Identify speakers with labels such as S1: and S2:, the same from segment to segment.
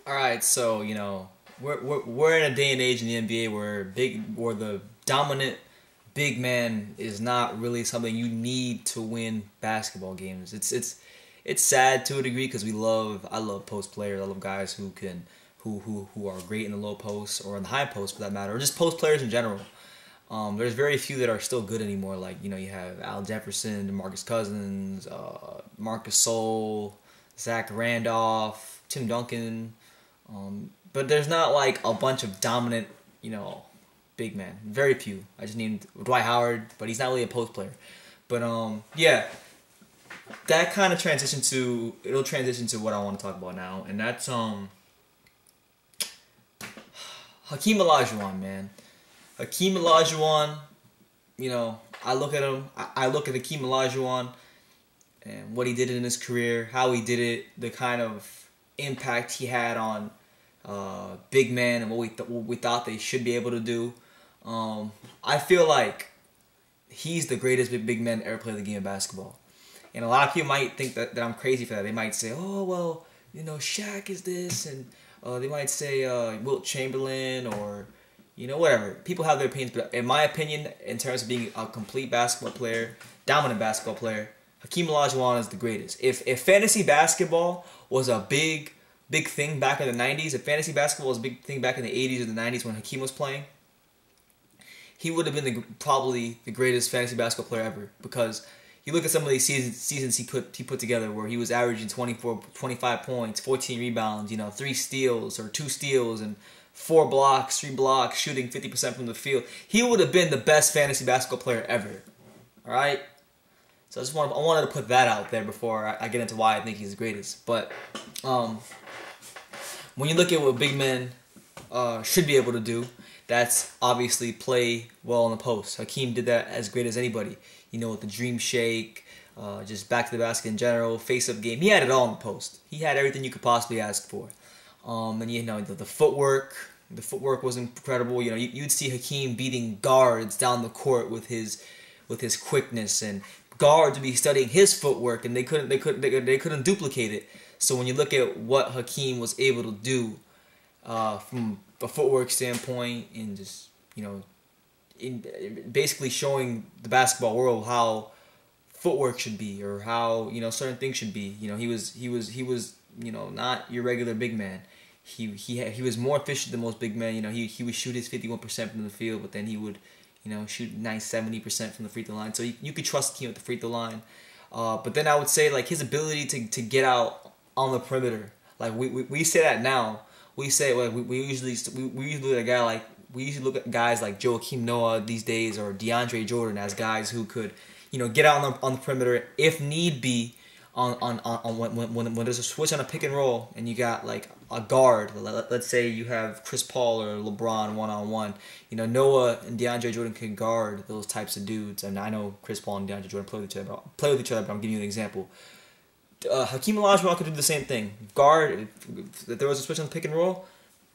S1: All right, so we're in a day and age in the NBA where the dominant big man is not really something you need to win basketball games. It's sad to a degree because I love post players. I love guys who are great in the low post or in the high post for that matter, or just post players in general. There's very few that are still good anymore. Like you have Al Jefferson, DeMarcus Cousins, Marcus Sol, Zach Randolph, Tim Duncan. But there's not like a bunch of dominant, big men. Very few. I just named Dwight Howard, but he's not really a post player. But yeah, that kind of it'll transition to what I want to talk about now, and that's Hakeem Olajuwon, man. Hakeem Olajuwon, I look at him. I look at Hakeem Olajuwon and what he did in his career, how he did it, the kind of impact he had on big men and what we thought they should be able to do. I feel like he's the greatest big man to ever play the game of basketball. And a lot of people might think that I'm crazy for that. They might say, oh, well, Shaq is this. And they might say Wilt Chamberlain or, whatever. People have their opinions. But in my opinion, in terms of being a complete basketball player, dominant basketball player, Hakeem Olajuwon is the greatest. If fantasy basketball was a big thing back in the 90s, if fantasy basketball was a big thing back in the 80s or the 90s when Hakeem was playing, he would have been probably the greatest fantasy basketball player ever, because you look at some of these seasons he put together where he was averaging 25 points, 14 rebounds, 3 steals or 2 steals and 4 blocks, 3 blocks, shooting 50% from the field. He would have been the best fantasy basketball player ever. All right? So I wanted to put that out there before I get into why I think he's the greatest. But when you look at what big men should be able to do, that's obviously play well in the post. Hakeem did that as great as anybody. With the dream shake, just back to the basket in general, face-up game. He had it all in the post. He had everything you could possibly ask for. And the footwork. The footwork was incredible. You'd see Hakeem beating guards down the court with his quickness, and guards would be studying his footwork, and they couldn't duplicate it. So when you look at what Hakeem was able to do from a footwork standpoint, and just in basically showing the basketball world how footwork should be, or how certain things should be. He was not your regular big man. He was more efficient than most big men. He would shoot his 51% from the field, but then he would shoot 70% from the free throw line. So you could trust Hakeem at the free throw line. But then I would say like his ability to get out on the perimeter. Like we say that now. We say we usually look at a guy like. We usually look at guys like Joakim Noah these days, or DeAndre Jordan, as guys who could, get out on the perimeter if need be. When there's a switch on a pick and roll, and you got like a guard. Let's say you have Chris Paul or LeBron 1-on-1. Noah and DeAndre Jordan can guard those types of dudes. And I know Chris Paul and DeAndre Jordan play with each other, but I'm giving you an example. Hakeem Olajuwon could do the same thing. Guard, if there was a switch on the pick and roll,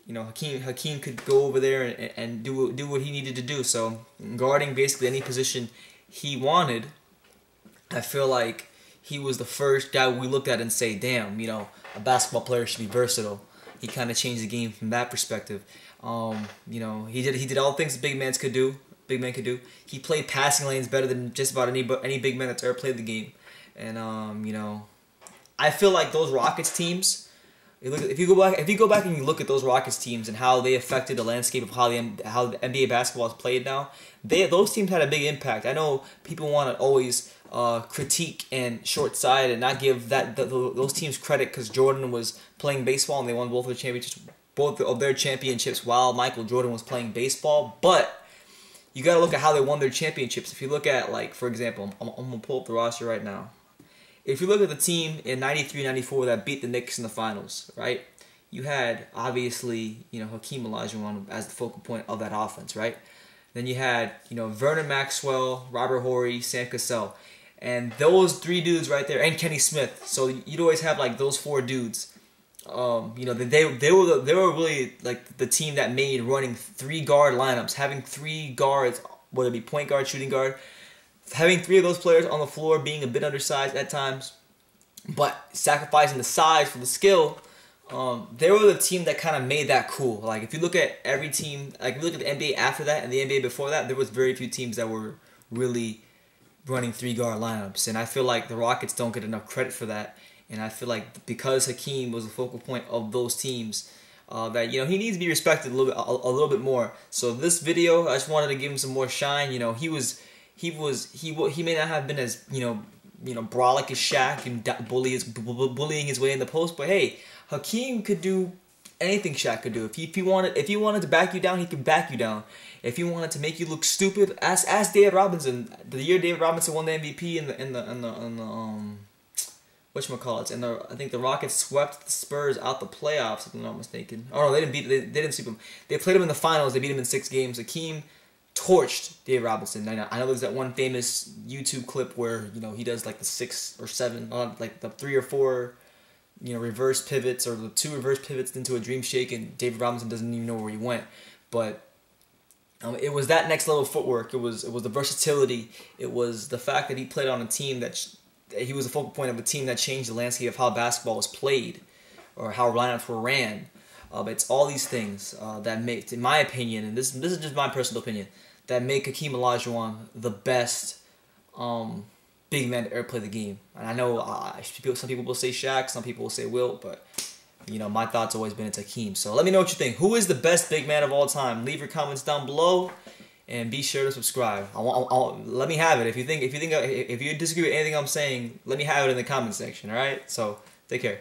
S1: Hakeem could go over there and do what he needed to do. So guarding basically any position he wanted, I feel like he was the first guy we looked at and say, damn, a basketball player should be versatile. He kind of changed the game from that perspective. He did all the things big men could do. He played passing lanes better than just about any big man that's ever played the game. And I feel like those Rockets teams. If you go back and you look at those Rockets teams and how they affected the landscape of how the NBA basketball is played now, those teams had a big impact. I know people want to always critique and short side and not give those teams credit because Jordan was playing baseball and they won both of their championships while Michael Jordan was playing baseball. But you got to look at how they won their championships. If you look at, like, for example, I'm gonna pull up the roster right now. If you look at the team in 93-94 that beat the Knicks in the finals, right? You had, obviously, Hakeem Olajuwon as the focal point of that offense, right? Then you had, Vernon Maxwell, Robert Horry, Sam Cassell. And those 3 dudes right there, and Kenny Smith. So you'd always have, like, those 4 dudes. They were really, like, the team that made running 3 guard lineups, having 3 guards, whether it be point guard, shooting guard, having 3 of those players on the floor, being a bit undersized at times, but sacrificing the size for the skill, they were the team that kind of made that cool. Like if you look at every team, like if you look at the NBA after that and the NBA before that, there was very few teams that were really running 3-guard lineups, and I feel like the Rockets don't get enough credit for that. And I feel like because Hakeem was the focal point of those teams, that he needs to be respected a little bit more. So this video, I just wanted to give him some more shine. He may not have been as brolic as Shaq and bullying his way in the post, but hey, Hakeem could do anything Shaq could do. If he wanted to back you down, he could back you down. If he wanted to make you look stupid, ask David Robinson. The year David Robinson won the MVP in the whatchamacallits, and I think the Rockets swept the Spurs out the playoffs, if I'm not mistaken. Oh no, they didn't sweep them. They played them in the finals. They beat them in 6 games. Hakeem torched David Robinson. I know there's that one famous YouTube clip where he does like the 6 or 7, like the 3 or 4. Reverse pivots, or the 2 reverse pivots into a dream shake, and David Robinson doesn't even know where he went. But it was that next level footwork. It was the versatility. It was the fact that he played on a team that he was the focal point of a team that changed the landscape of how basketball was played, or how lineups were ran. But it's all these things that make, in my opinion, and this is just my personal opinion, that make Hakeem Olajuwon the best big man to ever play the game. And I know some people will say Shaq, some people will say Wilt, but my thought's always been it's Hakeem. So let me know what you think. Who is the best big man of all time? Leave your comments down below, and be sure to subscribe. Let me have it. If you disagree with anything I'm saying, let me have it in the comment section. All right. So take care.